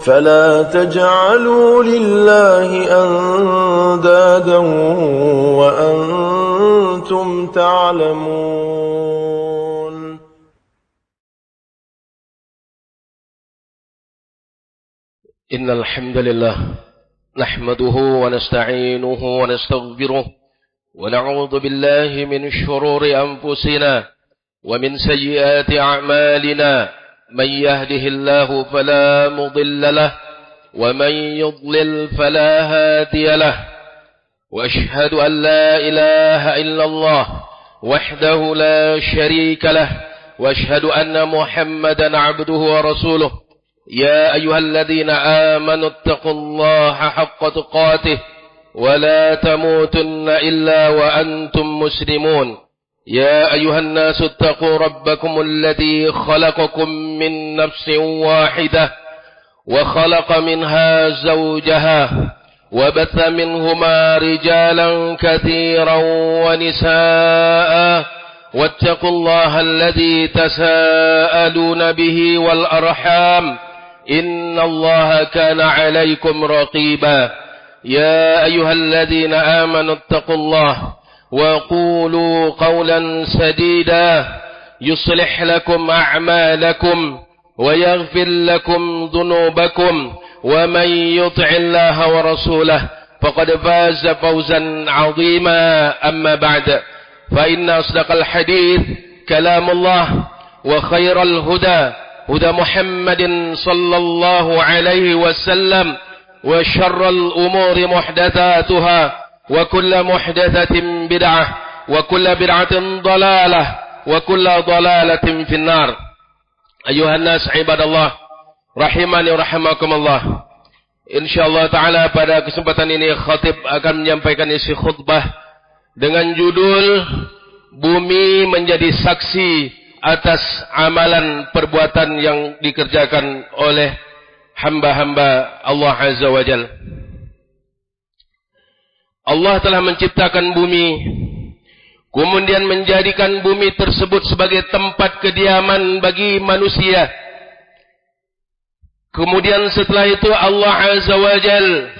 فلا تجعلوا لله أندادا وأنتم تعلمون. إن الحمد لله نحمده ونستعينه ونستغفره ونعوذ بالله من شرور أنفسنا ومن سيئات أعمالنا. من يهده الله فلا مضل له ومن يضلل فلا هادي له. وأشهد أن لا إله إلا الله وحده لا شريك له وأشهد أن محمدا عبده ورسوله. يا أيها الذين آمنوا اتقوا الله حق تقاته ولا تموتن إلا وأنتم مسلمون. يا أيها الناس اتقوا ربكم الذي خلقكم من نفس واحدة وخلق منها زوجها وبث منهما رجالا كثيرا ونساء واتقوا الله الذي تساءلون به والأرحام إن الله كان عليكم رقيبا. يا أيها الذين آمنوا اتقوا الله وقولوا قولا سديدا يصلح لكم أعمالكم ويغفر لكم ذنوبكم ومن يطع الله ورسوله فقد فاز فوزا عظيما. أما بعد فإن أصدق الحديث كلام الله وخير الهدى هدى محمد صلى الله عليه وسلم وشر الأمور محدثاتها وكل محدثة بدعة وكل بدعة ضلالة وكل ضلالة في النار. أيها الناس عباد الله rahimani rahimakumullah. Insyaallah taala pada kesempatan ini khatib akan menyampaikan isi khutbah dengan judul Bumi menjadi saksi atas amalan perbuatan yang dikerjakan oleh hamba-hamba Allah Azza wa Jalla. Allah telah menciptakan bumi, kemudian menjadikan bumi tersebut sebagai tempat kediaman bagi manusia. Kemudian setelah itu Allah Azza wa Jalla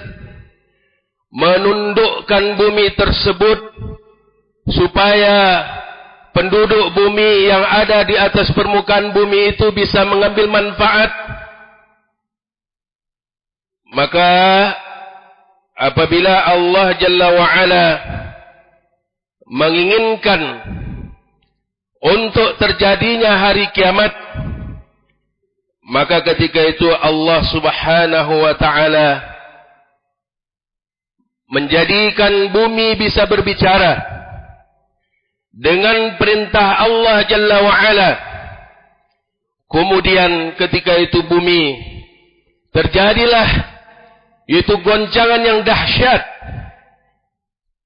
menundukkan bumi tersebut supaya penduduk bumi yang ada di atas permukaan bumi itu bisa mengambil manfaat. Maka apabila Allah Jalla wa'ala menginginkan untuk terjadinya hari kiamat, maka ketika itu Allah Subhanahu wa ta'ala menjadikan bumi bisa berbicara dengan perintah Allah Jalla wa'ala. Kemudian ketika itu bumi terjadilah itu goncangan yang dahsyat.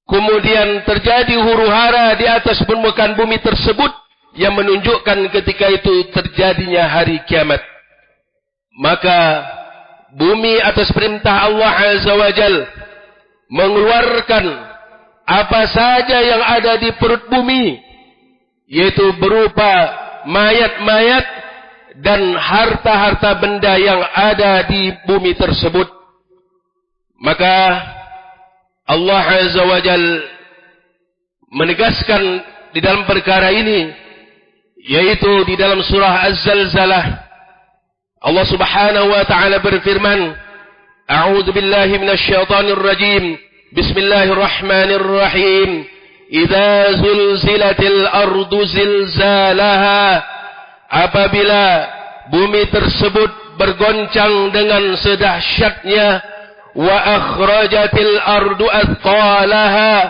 Kemudian terjadi huru-hara di atas permukaan bumi tersebut yang menunjukkan ketika itu terjadinya hari kiamat. Maka bumi atas perintah Allah Azza wa Jalla mengeluarkan apa saja yang ada di perut bumi, yaitu berupa mayat-mayat dan harta-harta benda yang ada di bumi tersebut. Maka Allah Azza wa Jalla menegaskan di dalam perkara ini, yaitu di dalam surah Az-Zalzalah. Allah Subhanahu wa ta'ala berfirman, A'udzu billahi minasyaitonir rajim. Bismillahirrahmanirrahim. Idza zulzilatil ardu zilzalaha. Apabila bumi tersebut bergoncang dengan sedahsyatnya, wa akhrajatil ardu athqalaha.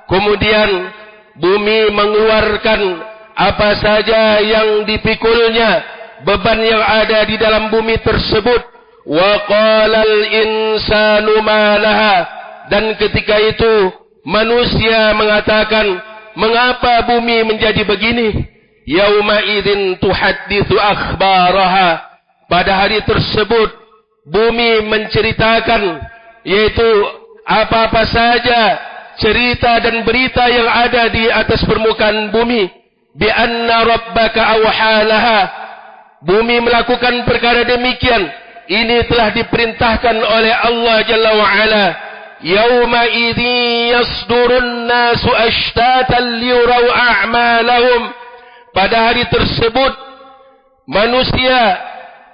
Kemudian bumi mengeluarkan apa saja yang dipikulnya, beban yang ada di dalam bumi tersebut. Wa qalal insanu ma laha. Dan ketika itu manusia mengatakan, mengapa bumi menjadi begini? Yauma idzin tuhadditsu akhbaraha. Pada hari tersebut bumi menceritakan, yaitu apa-apa saja cerita dan berita yang ada di atas permukaan bumi. Bi anna rabbaka awhalaha. Bumi melakukan perkara demikian ini telah diperintahkan oleh Allah Jalla wa Ala. Yauma idzi yasdurun nasu ashtatan liyurau a'malahum. Pada hari tersebut manusia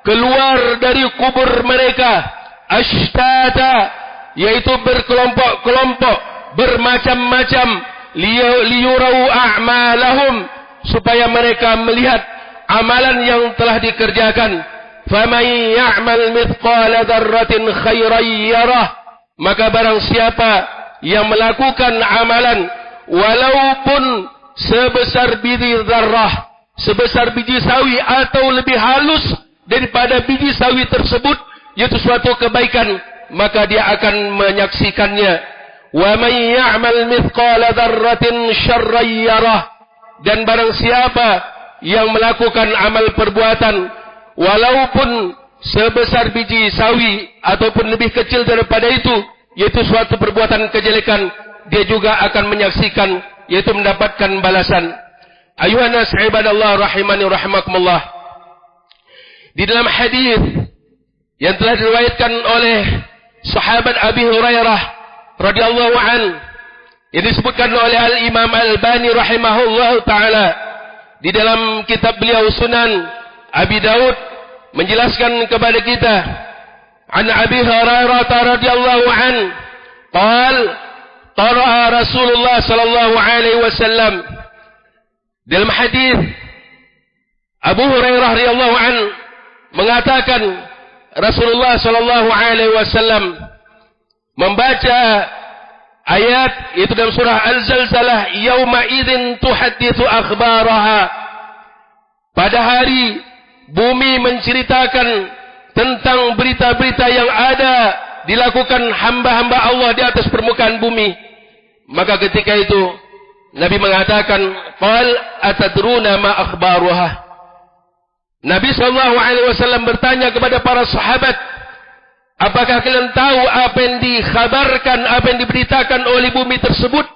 keluar dari kubur mereka ashtata, yaitu berkelompok-kelompok, bermacam-macam, liyurau a'malahum, supaya mereka melihat amalan yang telah dikerjakan. Faman ya'mal mithqala dzarratin khairan yarah, maka barang siapa yang melakukan amalan walaupun sebesar biji zarrah, sebesar biji sawi atau lebih halus daripada biji sawi tersebut, yaitu suatu kebaikan, maka dia akan menyaksikannya. Wa man ya'mal mithqala dzarratin syarran yarah, dan barang siapa yang melakukan amal perbuatan walaupun sebesar biji sawi ataupun lebih kecil daripada itu, yaitu suatu perbuatan kejelekan, dia juga akan menyaksikan, yaitu mendapatkan balasan. Ayuhan nas ibadallah rahimani rahimakumullah. Di dalam hadis yang telah diriwayatkan oleh sahabat Abi Hurairah radhiyallahu an, yang disebutkan oleh Al-Imam Al-Albani rahimahullah ta'ala di dalam kitab beliau Sunan Abi Daud, menjelaskan kepada kita an Abi Hurairah radhiyallahu an qal qara'a Rasulullah sallallahu alaihi wasallam. Dalam hadis Abu Hurairah radhiyallahu an mengatakan Rasulullah sallallahu alaihi wasallam membaca ayat itu dalam surah Al-Zalzalah, yauma idzin tuhadditsu akhbaraha. Pada hari bumi menceritakan tentang berita-berita yang ada dilakukan hamba-hamba Allah di atas permukaan bumi. Maka ketika itu Nabi mengatakan, qal atadruna ma akhbaruha. Nabi SAW bertanya kepada para sahabat, apakah kalian tahu apa yang dikhabarkan, apa yang diberitakan oleh bumi tersebut?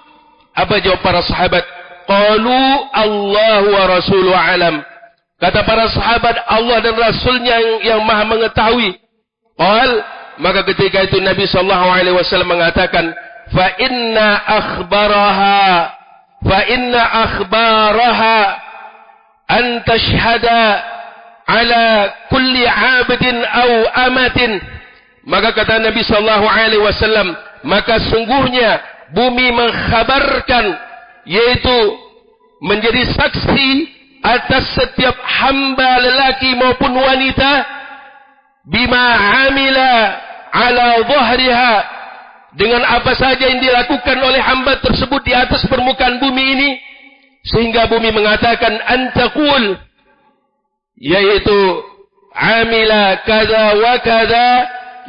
Apa jawab para sahabat? Qalu Allah wa rasuluhu alam. Kata para sahabat, Allah dan Rasulnya yang maha mengetahui. Qal, maka ketika itu Nabi SAW mengatakan, fa inna akhbaraha an tashhada ala kulli abdin aw amatin. Maka kata Nabi SAW, maka sungguhnya bumi mengkhabarkan, yaitu menjadi saksi atas setiap hamba lelaki maupun wanita, bima amila ala dhahriha, dengan apa saja yang dilakukan oleh hamba tersebut di atas permukaan bumi ini, sehingga bumi mengatakan antaqul, yaitu amila kaza wa kaza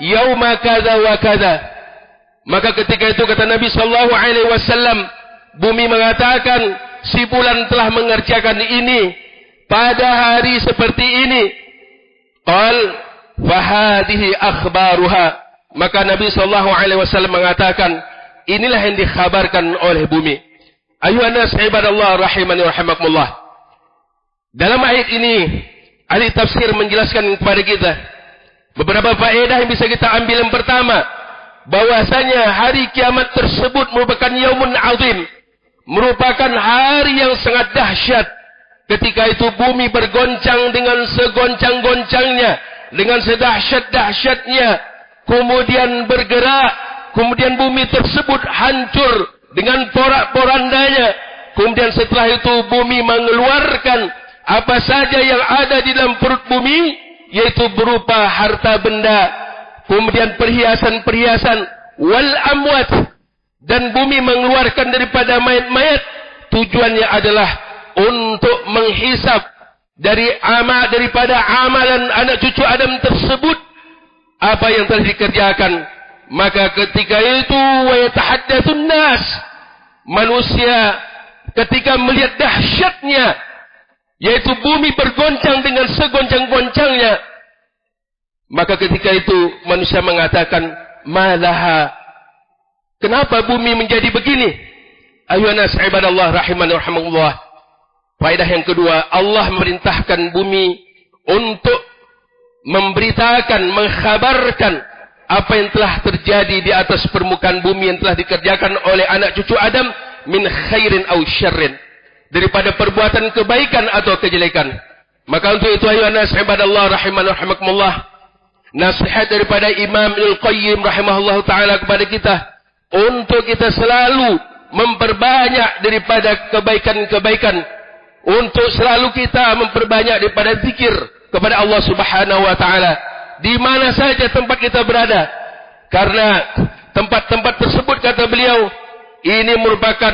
yauma kaza wa kaza. Maka ketika itu kata Nabi SAW, bumi mengatakan si bulan telah mengerjakan ini pada hari seperti ini. Qal fahadihi akhbaruha. Maka Nabi SAW mengatakan, inilah yang dikhabarkan oleh bumi. Ayuhan nas ibadallah rahimani rahimakumullah. Dalam ayat ini ahli tafsir menjelaskan kepada kita beberapa faedah yang bisa kita ambil. Yang pertama, bahwasanya hari kiamat tersebut merupakan yaumun azim, merupakan hari yang sangat dahsyat. Ketika itu bumi bergoncang dengan segoncang-goncangnya, dengan sedahsyat-dahsyatnya, kemudian bergerak, kemudian bumi tersebut hancur dengan porak-porandanya. Kemudian setelah itu bumi mengeluarkan apa saja yang ada di dalam perut bumi, yaitu berupa harta benda, kemudian perhiasan-perhiasan, wal amwat, dan bumi mengeluarkan daripada mayat-mayat. Tujuannya adalah untuk menghisap daripada amalan anak cucu Adam tersebut apa yang telah dikerjakan. Maka ketika itu wa yatahaddatsun nas, manusia ketika melihat dahsyatnya, yaitu bumi bergoncang dengan segoncang-goncangnya, maka ketika itu manusia mengatakan, malaha, kenapa bumi menjadi begini? Ayuhan nas ibadallah rahimani rahimakumullah. Faedah yang kedua, Allah memerintahkan bumi untuk memberitakan, mengkhabarkan apa yang telah terjadi di atas permukaan bumi yang telah dikerjakan oleh anak cucu Adam min khairin aw syarrin, daripada perbuatan kebaikan atau kejelekan. Maka untuk itu ayuhan nas ibadallah rahimani rahimakumullah, nasihat daripada Imam Ibnul Qayyim rahimahullah taala kepada kita untuk kita selalu memperbanyak daripada kebaikan-kebaikan, untuk selalu kita memperbanyak daripada zikir kepada Allah Subhanahu wa taala di mana saja tempat kita berada, karena tempat-tempat tersebut, kata beliau, ini merupakan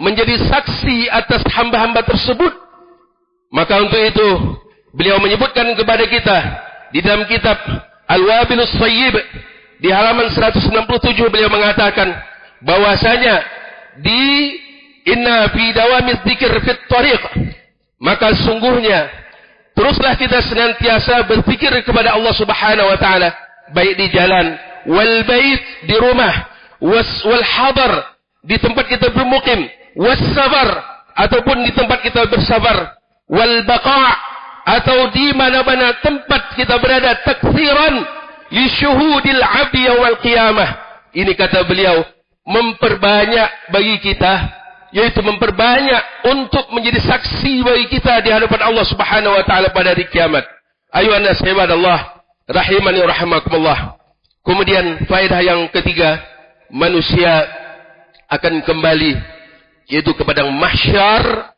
menjadi saksi atas hamba-hamba tersebut. Maka untuk itu beliau menyebutkan kepada kita di dalam kitab Al-Wabilus Thayyib di halaman 197, beliau mengatakan bahwasanya di inna fi dawamiz dzikr fit thariq, maka sungguhnya teruslah kita senantiasa berfikir kepada Allah Subhanahu wa taala, baik di jalan, wal bait di rumah, wal hadar di tempat kita bermukim, was safar ataupun di tempat kita bersabar, wal baqa' atau di mana-mana tempat kita berada, taktsiran li syuhudil 'abdi yaumil qiyamah. Ini kata beliau memperbanyak bagi kita, yaitu memperbanyak untuk menjadi saksi bagi kita di hadapan Allah Subhanahu wa taala pada hari kiamat. Ayuhan nas ibadallah rahimani rahimakumullah. Kemudian faedah yang ketiga, manusia akan kembali yaitu kepada mahsyar,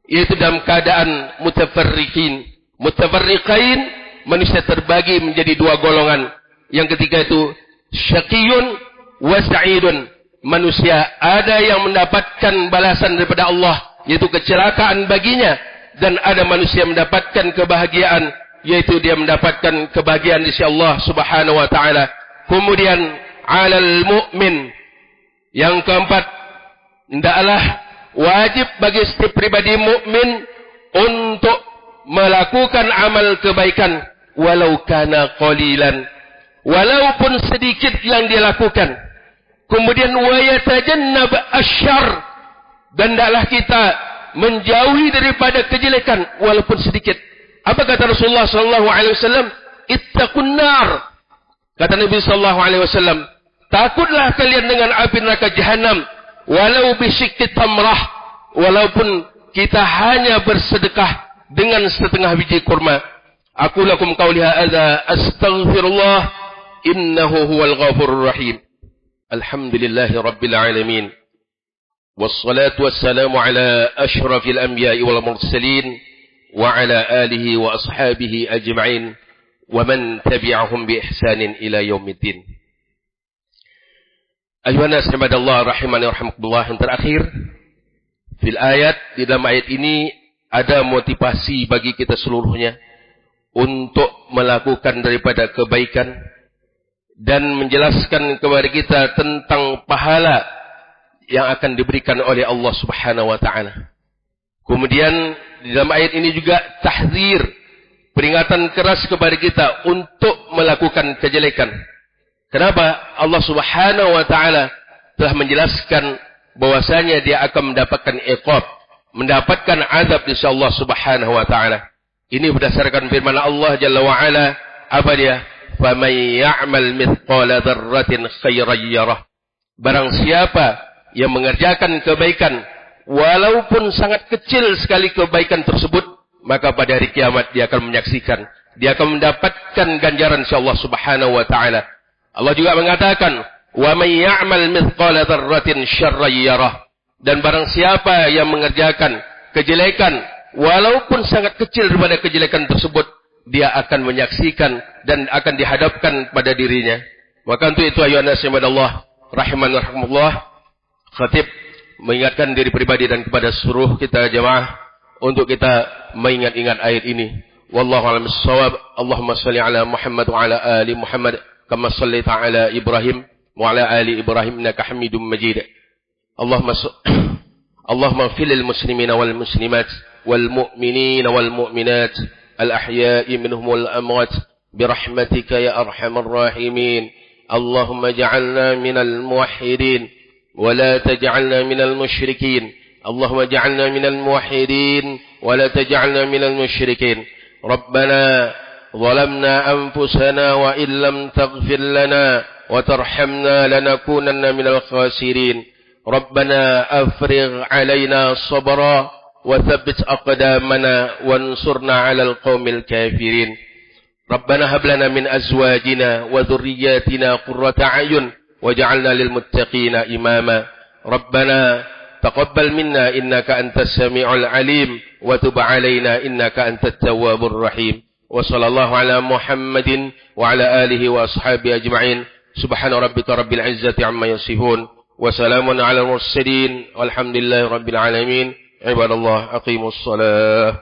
yaitu dalam keadaan mutafarriqin. Mutafarriqain, manusia terbagi menjadi dua golongan. Yang ketiga itu syaqiyun wa sa'idun. Manusia ada yang mendapatkan balasan daripada Allah, yaitu kecelakaan baginya, dan ada manusia mendapatkan kebahagiaan, yaitu dia mendapatkan kebahagiaan di sisi Allah Subhanahu wa taala. Kemudian alal mu'min, yang keempat, hendaklah wajib bagi setiap pribadi mukmin untuk melakukan amal kebaikan walau kana qalilan, walaupun sedikit yang dia lakukan. Kemudian wa yatajannab asyarr, dan hendaklah kita menjauhi daripada kejelekan walaupun sedikit. Apa kata Rasulullah sallallahu alaihi wasallam? Ittaqun nar. Kata Nabi sallallahu alaihi wasallam, takutlah kalian dengan api neraka jahanam walau bisyikki tamrah, walaupun kita hanya bersedekah dengan setengah biji kurma. Aku lakum qauli hadza astaghfirullah innahu huwal ghafurur rahim. Alhamdulillahi rabbil alamin. Wassalatu wassalamu ala ashrafil anbiya'i wal mursalin wa ala alihi wa ashabihi ajma'in wa man tabi'ahum bi ihsanin ila yaumiddin. Ayuhan nas ibadallah rahimani rahimakumullah. Yang terakhir, fil ayat, di dalam ayat ini ada motivasi bagi kita seluruhnya untuk melakukan daripada kebaikan dan menjelaskan kepada kita tentang pahala yang akan diberikan oleh Allah Subhanahu wa taala. Kemudian di dalam ayat ini juga tahzir, peringatan keras kepada kita untuk melakukan kejelekan. Kenapa? Allah Subhanahu wa taala telah menjelaskan bahwasanya dia akan mendapatkan iqab, mendapatkan azab dari Allah Subhanahu wa taala. Ini berdasarkan firman Allah Jalla wa ala, apa dia? فَمَنْ يَعْمَلْ مِثْقَالَ ذَرَّةٍ خَيْرًا يَرَهُ. Barang siapa yang mengerjakan kebaikan walaupun sangat kecil sekali kebaikan tersebut, maka pada hari kiamat dia akan menyaksikan, dia akan mendapatkan ganjaran insyaallah Subhanahu wa taala. Allah juga mengatakan, وَمَنْ يَعْمَلْ مِثْقَالَ ذَرَّةٍ شَرًّا يَرَهُ. Dan barang siapa yang mengerjakan kejelekan walaupun sangat kecil daripada kejelekan tersebut, dia akan menyaksikan dan akan dihadapkan pada dirinya. Maka untuk itu ayuhan nas ibadallah rahimani rahimakumullah, khatib mengingatkan diri pribadi dan kepada seluruh kita jemaah untuk kita mengingat-ingat ayat ini. Wallahu a'lam bissawab. Allahumma shalli ala Muhammad wa ala ali Muhammad kama shallaita ala Ibrahim wa ala ali Ibrahim innaka Hamidum Majid. Allahumma ighfir lil muslimina wal muslimat wal mu'minina wal mu'minat الأحياء منهم والأموات برحمتك يا أرحم الراحمين. اللهم اجعلنا من الموحدين ولا تجعلنا من المشركين. اللهم اجعلنا من الموحدين ولا تجعلنا من المشركين. ربنا ظلمنا أنفسنا وإن لم تغفر لنا وترحمنا لنكونن من الخاسرين ربنا أفرغ علينا صبرا وثبت أقدامنا وانصرنا على القوم الكافرين ربنا هب لنا من أزواجنا وذرياتنا قرة أعين واجعلنا للمتقين إماما ربنا تقبل منا إنك أنت السميع العليم وتب علينا إنك أنت التواب الرحيم وصلى الله على محمد وعلى آله وأصحابه أجمعين سبحان ربك رب العزة عما يصفون وسلام على المرسلين والحمد لله رب العالمين عباد الله أقيموا الصلاة